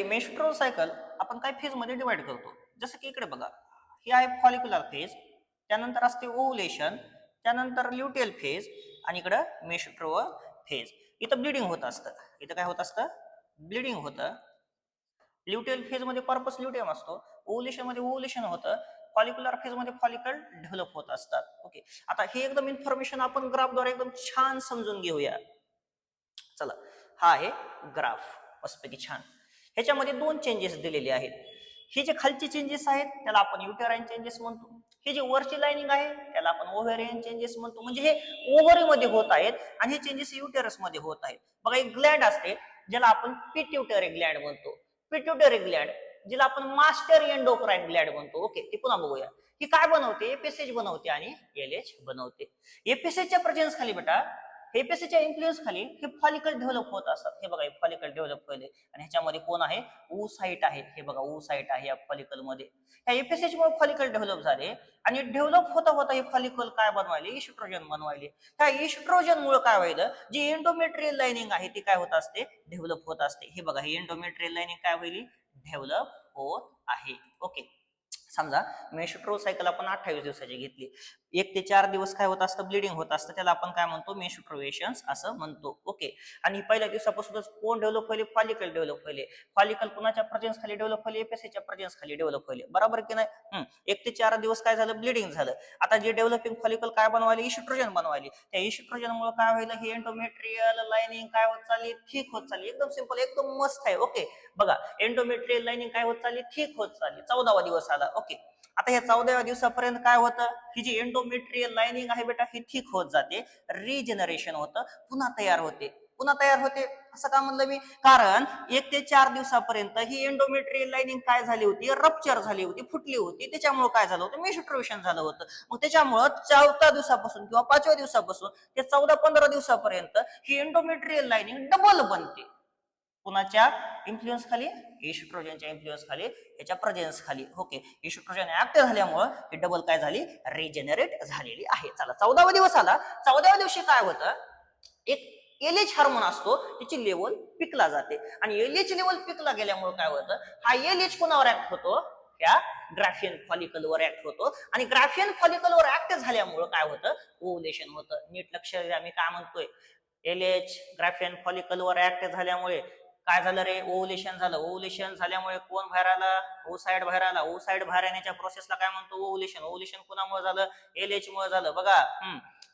Menstrual cycle आपण काय phase मध्ये डिवाइड करतो. जसं की इकडे बघा, ही आहे फॉलिक्युलर फेज, त्यानंतर असते ओव्हुलेशन, त्यानंतर ल्युटियल फेज आणि इकडं मेन्स्ट्रुअल फेज. इथं ब्लिडिंग होत असतं. इथं काय होत असतं? ब्लिडिंग होतं. ल्युटियल फेज मध्ये कॉर्पस ल्युटियम असतो, ओव्हुलेशन मध्ये ओव्हुलेशन होतं, फॉलिक्युलर फेज मध्ये फॉलिकल डेव्हलप होत असतात. ओके, आता हे एकदम इन्फॉर्मेशन आपण ग्राफद्वारे एकदम छान समजून घेऊया. चला, हा आहे ग्राफ, मस्तपैकी छान. ह्याच्यामध्ये दोन चेंजेस दिलेले आहेत. हे जे खालचे चेंजेस आहेत त्याला आपण युटेराइन चेंजेस म्हणतो. हे जे वरची लाइनिंग आहे त्याला आपण ओव्हेरियन चेंजेस म्हणतो. म्हणजे हे ओव्हरी मध्ये होत आहेत आणि हे चेंजेस युटेरस मध्ये होत आहेत. बघा, एक ग्लँड असते ज्याला आपण पिट्युटरी ग्लँड म्हणतो. पिट्युटरी ग्लँड जिला आपण मास्टर एंडोक्राइन ग्लँड म्हणतो. ओके, ते पुन्हा बघूया. ही काय बनवते? एपीएसएच बनवते आणि एलएच बनवते. एपीएसएचच्या प्रेझेन्स खाली बेटा, एपीएससीच्या इन्फ्लुएन्स खाली हे फॉलिकल डेव्हलप होत असतात. हे बघा, फॉलिकल डेव्हलप होईल आणि ह्याच्यामध्ये कोण आहे? ऊ साईट आहे. हे बघा, ऊ साईट आहे या फॉलिकल मध्ये. ह्या एपीएसएच मुळे फॉलिकल डेव्हलप झाले आणि डेव्हलप होता होता हे फॉलिकल काय बनवायले? इस्ट्रोजन बनवायले. त्या इस्ट्रोजन मुळे काय व्हायलं? जी एंडोमेट्रियल लाइनिंग आहे ती काय होत असते? डेव्हलप होत असते. हे बघा, ही एंडोमेट्रियल लाइनिंग काय होईल? डेव्हलप होत आहे. ओके, समजा मेन्स्ट्रुअल सायकल आपण 28 दिवसाची घेतली. 1 ते 4 दिवस काय होत असतं? ब्लिडिंग होत असतं. त्याला आपण काय म्हणतो? मेन्स्ट्रुएशन्स असं म्हणतो. ओके, आणि पहिल्या दिवसापासूनच कोण डेव्हलप व्हायले? फॉलिकल डेव्हलप व्हायले. फॉलिकल कुणाच्या प्रेझेन्स खाली डेव्हलप व्हायले? एपीएससीच्या प्रेझेन्स खाली डेव्हलप व्हायले. बरोबर की नाही? 1 ते 4 दिवस काय झालं? ब्लिडिंग झालं. आता जे डेव्हलपिंग फॉलिकल काय बनवायले? इस्ट्रोजन बनवायले. त्या इस्ट्रोजन मुळे काय व्हायलं? ही एंडोमेट्रियल लाइनिंग काय होत चालली? थिक होत चालली. एकदम सिंपल, एकदम मस्त आहे. ओके, बघा, एंडोमेट्रियल लाइनिंग काय होत चालली? थिक होत चालली. 14वा दिवस आला. ओके, आता या 14व्या दिवसापर्यंत काय होतं? ही जी एंडोमेट्रियल लाइनिंग आहे बेटा, ही थिक होत जाते, रिजनरेशन होतं, पुन्हा तयार होते. पुन्हा तयार होते असं का म्हणलं मी? कारण 1 ते 4 दिवसापर्यंत ही एंडोमेट्रियल लाइनिंग काय झाली होती? रप्चर झाली होती, फुटली होती. त्याच्यामुळे काय झालं होतं? मेन्स्ट्रुएशन झालं होतं. मग त्याच्यामुळे 4थ्या दिवसापासून किंवा 5व्या दिवसापासून ते 14-15 दिवसापर्यंत ही एंडोमेट्रियल लाइनिंग डबल बनते. कुणाच्या इन्फ्लुएन्स खाली? इस्ट्रोजनच्या इन्फ्लुएन्स खाली, याच्या प्रेझेन्स खाली. ओके, इस्ट्रोजन ऍक्टिव्ह झाल्यामुळे ही डबल काय झाली? रिजेनरेट झालेली आहे. चला, 14वा दिवस आला. 14व्या दिवशी काय होतं? एक एलएच हार्मोन असतो, त्याची लेवल पिकला जाते आणि एलएच लेवल पिकला गेल्यामुळे काय होतं? हा एलएच कोणावर ऍक्ट होतो? त्या ग्राफियन फॉलिकलवर ऍक्ट होतो आणि ग्राफियन फॉलिकलवर ऍक्ट झाल्यामुळे काय होतं? ओव्हुलेशन होतं. नीट लक्ष द्या मी काय म्हणतोय. एलएच ग्राफियन फॉलिकलवर ऍक्ट झाल्यामुळे काय झालं रे? ओव्हुलेशन झालं. ओव्हुलेशन झाल्यामुळे कोण बाहेर आला? ओसाइड बाहेर आला. ओसाइड बाहेर येण्याच्या प्रोसेसला काय म्हणतो? ओव्हुलेशन. ओव्हुलेशन कोणामुळे झालं? एलएच मुळे झालं. बघा,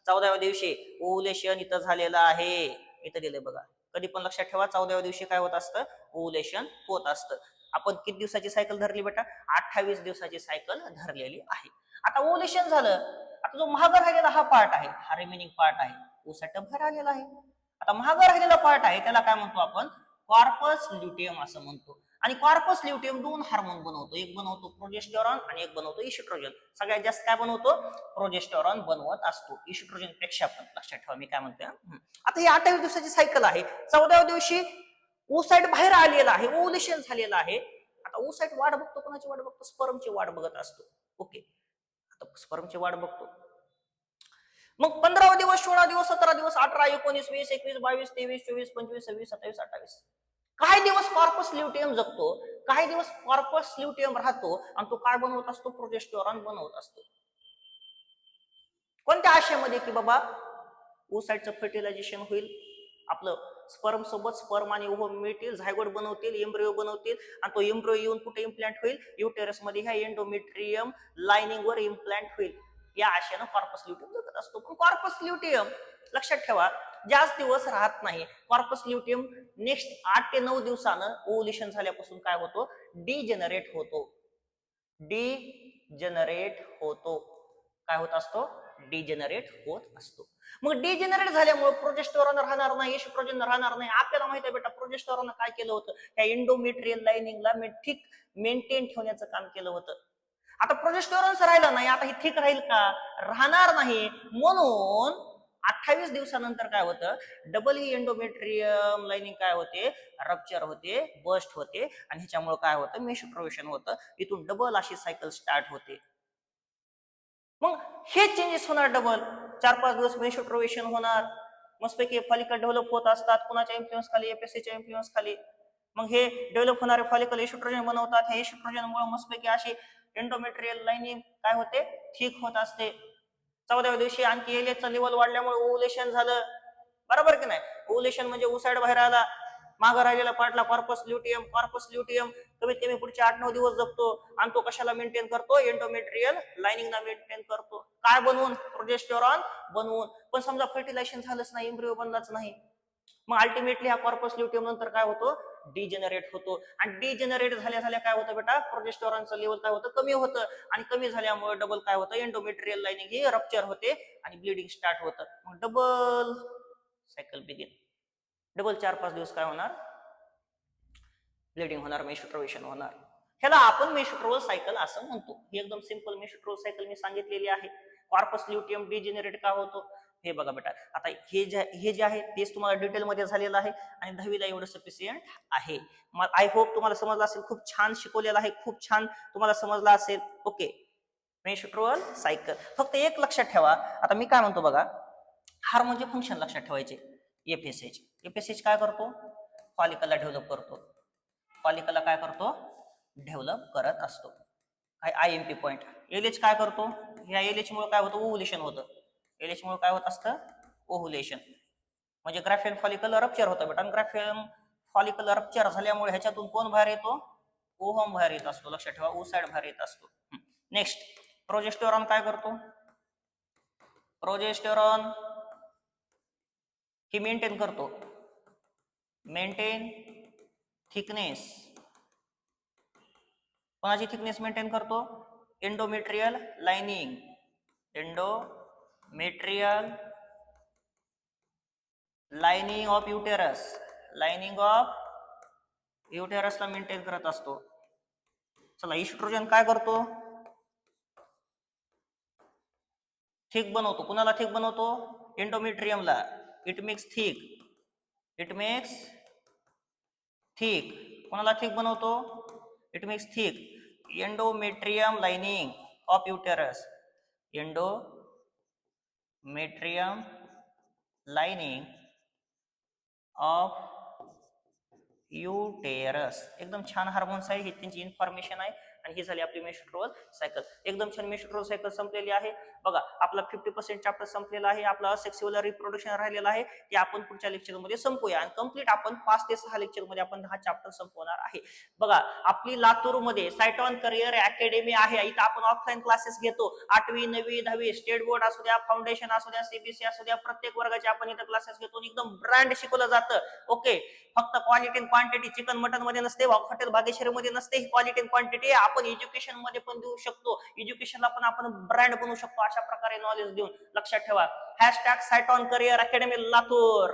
14व्या दिवशी ओव्हुलेशन इथं झालेलं आहे. इथं दिले बघा. कधी पण लक्षात ठेवा, 14व्या दिवशी काय होत असतं? ओव्हुलेशन होत असतं. आपण किती दिवसाची सायकल धरली बेटा? 28 दिवसाची सायकल धरलेली आहे. आता ओव्हुलेशन झालं. आता जो महाग राहिलेला हा पार्ट आहे, हा रिमेनिंग पार्ट आहे, ओसाइट बाहेर आलेला आहे. आता महाग राहिलेला पार्ट आहे त्याला काय म्हणतो आपण? कॉर्पस ल्युटियम असं म्हणतो. आणि कॉर्पस ल्युटियम 2 हार्मोन बनवतो. एक बनवतो प्रोजेस्टेरॉन आणि एक बनवतो इस्ट्रोजन. सगळ्यात जास्त काय बनवतो? प्रोजेस्टेरॉन बनवत असतो, इस्ट्रोजन पेक्षा पण. लक्षात ठेवा मी काय म्हणतोय. आता ही 28 दिवसाची सायकल आहे. 14व्या दिवशी ओसाइट बाहेर आलेला आहे, ओव्हुलेशन झालेलं आहे. आता ओसाइट वाट बघतो, कोणाची वाट बघतो? स्पर्मची वाट बघत असतो. ओके, आता स्पर्मची वाट बघतो. मग 15 दिवस, 16 दिवस, 17 दिवस, 18, 19, 20, 21, 22, 23, 24, 25, 26, 27, 28. काही दिवस कॉर्पस ल्युटियम जगतो, काही दिवस कॉर्पस ल्युटियम राहतो आणि तो काय बनवत असतो? प्रोजेस्टेरॉन बनवत असतो. कोणत्या आशेमध्ये? की बाबा ओसाइटचं फर्टिलायझेशन होईल, आपलं स्पर्म सोबत स्पर्म आणि ओव्हम मिळतील, झायगोट बनवतील, एम्ब्रिओ बनवतील आणि तो एम्ब्रिओ येऊन कुठे इम्प्लांट होईल? युटेरस मध्ये, ह्या एंडोमेट्रियम लाइनिंग वर इम्प्लांट होईल. या आशेनं कॉर्पस ल्युटियम जगत असतो. पण कॉर्पस ल्युटियम लक्षात ठेवा जास्त दिवस राहत नाही. कॉर्पस ल्युटियम नेक्स्ट 8 ते 9 दिवसानं ओव्हुलेशन झाल्यापासून काय होतो? डिजेनरेट होतो. डिजेनरेट होतो. काय होत असतो? डिजेनरेट होत असतो. मग डिजेनरेट झाल्यामुळे प्रोजेस्टेरॉन राहणार नाही, इस्ट्रोजन राहणार नाही. आपल्याला माहिती आहे बेटा, प्रोजेस्टेरॉन काय केलं होतं? त्या एंडोमेट्रियल लाइनिंगला ठीक मेंटेन ठेवण्याचं काम केलं होतं. आता प्रोजेस्टेरॉन राहिलं नाही, आता हे ठीक राहील का? राहणार नाही. म्हणून 28 दिवसानंतर काय होतं? डबल ही एंडोमेट्रियम लाइनिंग काय होते? रप्चर होते, बस्ट होते आणि ह्याच्यामुळे काय होतं? मेन्स्ट्रुएशन होतं. इथून डबल अशी सायकल स्टार्ट होते. मग हे चेंजेस होणार डबल. 4-5 दिवस मेन्स्ट्रुएशन होणार, मस्तपैकी फॉलिकल डेव्हलप होत असतात. कुणाच्या इन्फ्लुएन्स खाली? एपीएससीच्या इन्फ्लुएन्स खाली. मग हे डेव्हलप होणारे फॉलिकल इस्ट्रोजन बनवतात. हे इस्ट्रोजनमुळे मस्तपैकी अशी एंडोमेट्रियल लाइनिंग काय होते, थिक होत असते. 14व्या दिवशी आणखी एलएचचं लेवल वाढल्यामुळे ओव्हुलेशन झालं. बरोबर की नाही? ओव्हुलेशन म्हणजे उसाइड बाहेर आला. मागं राहिलेला पार्टला कॉर्पस ल्युटियम कमीत कमी पुढचे 8-9 दिवस जगतो आणि तो कशाला मेंटेन करतो, एंडोमेट्रियल लाइनिंगला मेंटेन करतो. काय बनवून? प्रोजेस्टेरॉन बनवून. पण समजा फर्टिलायझेशन झालंच नाही, एम्ब्रिओ बनलाच नाही, मग अल्टिमेटली हा कॉर्पस ल्युटियम नंतर काय होतो, डिजेनरेट होतो. आणि डिजेनरेट झाल्या झाल्या काय होतं बेटा, प्रोजेस्टेरॉनचं लेवल काय होतं, कमी होतं. आणि कमी झाल्यामुळे डबल काय होतं, एंडोमेट्रियल लाइनिंग ही रप्चर होते आणि ब्लिडिंग स्टार्ट होतं. मग डबल सायकल बिगिन. डबल 4-5 दिवस काय होणार, ब्लिडिंग होणार, मेन्स्ट्रुएशन होणार. ह्याला आपण मेन्स्ट्रुअल सायकल असं म्हणतो. ही एकदम सिंपल मेन्स्ट्रुअल सायकल मी सांगितलेली आहे. कॉर्पस ल्युटियम डिजेनरेट का होतो हे बघा बेटा. आता हे जे आहे तेच तुम्हाला डिटेल मध्ये झालेलं आहे आणि 10वीला एवढं सफिशियंट आहे. आय होप तुम्हाला समजलं असेल. खूप छान शिकवलेलं आहे, खूप छान तुम्हाला समजलं असेल. Okay, menstrual cycle. फक्त एक लक्षात ठेवा, आता मी काय म्हणतो बघा, हार्मोनचे फंक्शन लक्षात ठेवायचे. एफएसएच काय करतो, फॉलिकलला डेव्हलप करतो. फॉलिकलला काय करतो, डेव्हलप करत असतो. काय आयएमपी पॉइंट. एलएच काय करतो, ह्या एलएच मुळे काय होतं, ओव्हुलेशन होतं. एलएच मुळे काय होत असतं, ओव्हुलेशन. म्हणजे ग्राफियन फॉलिकल रप्चर होतं बेटा. ग्राफियन फॉलिकल रप्चर झाल्यामुळे ह्याच्यातून कोण बाहेर येतो, ओव्हम बाहेर येत असतो. लक्षात ठेवा, ओसाइड बाहेर येत असतो. नेक्स्ट, प्रोजेस्टेरॉन काय करतो, प्रोजेस्टेरॉन ही मेंटेन करतो, मेंटेन थिकनेस. कोणाची थिकनेस मेंटेन करतो, endometrial lining. Endometrial lining of uterus, lining of युटेरसला मेंटेन करत असतो. चला, इस्ट्रोजन काय करतो, थिक बनवतो. कुणाला थिक बनवतो, एंडोमेट्रियमला. It makes thick, it makes thick. कोणाला थिक बनवतो, it makes thick endometrium lining of uterus. Endometrium lining of uterus. एकदम छान हार्मोन्स आहे, ही त्यांची इन्फॉर्मेशन आहे. आणि ही झाली आपली मेन्स्ट्रुअल सायकल. एकदम छान मेन्स्ट्रुअल सायकल संपलेली आहे. बघा, आपला 50% चॅप्टर संपलेला आहे. आपला सेक्सुअल रिप्रोडक्शन राहिलेला आहे, ते आपण पुढच्या लेक्चर मध्ये संपूया. आणि कंप्लीट आपण 5 ते 6 लेक्चर मध्ये आपण 10 चॅप्टर संपवणार आहे. बघा, आपली लातूर मध्ये सायटॉन करिअर अकॅडमी आहे. इथं आपण ऑफलाईन क्लासेस घेतो. 8वी 9वी 10वी स्टेट बोर्ड असू द्या, फाउंडेशन असू द्या, सीबीएसई असू द्या, प्रत्येक वर्गाचे आपण इथं क्लासेस घेतो. एकदम ब्रँड शिकवलं जातं. ओके, फक्त quality and quantity chicken mutton मध्ये नसते, हॉटेल भाग्यश्री मध्ये नसते. ही क्वालिटी अँड क्वांटिटी आपण एज्युकेशन मध्ये पण देऊ शकतो. एज्युकेशनला पण आपण ब्रँड बनवू शकतो. अशा प्रकारे नॉलेज देऊन. लक्षात ठेवा, #सायटॉन करिअर अकॅडमी लातूर.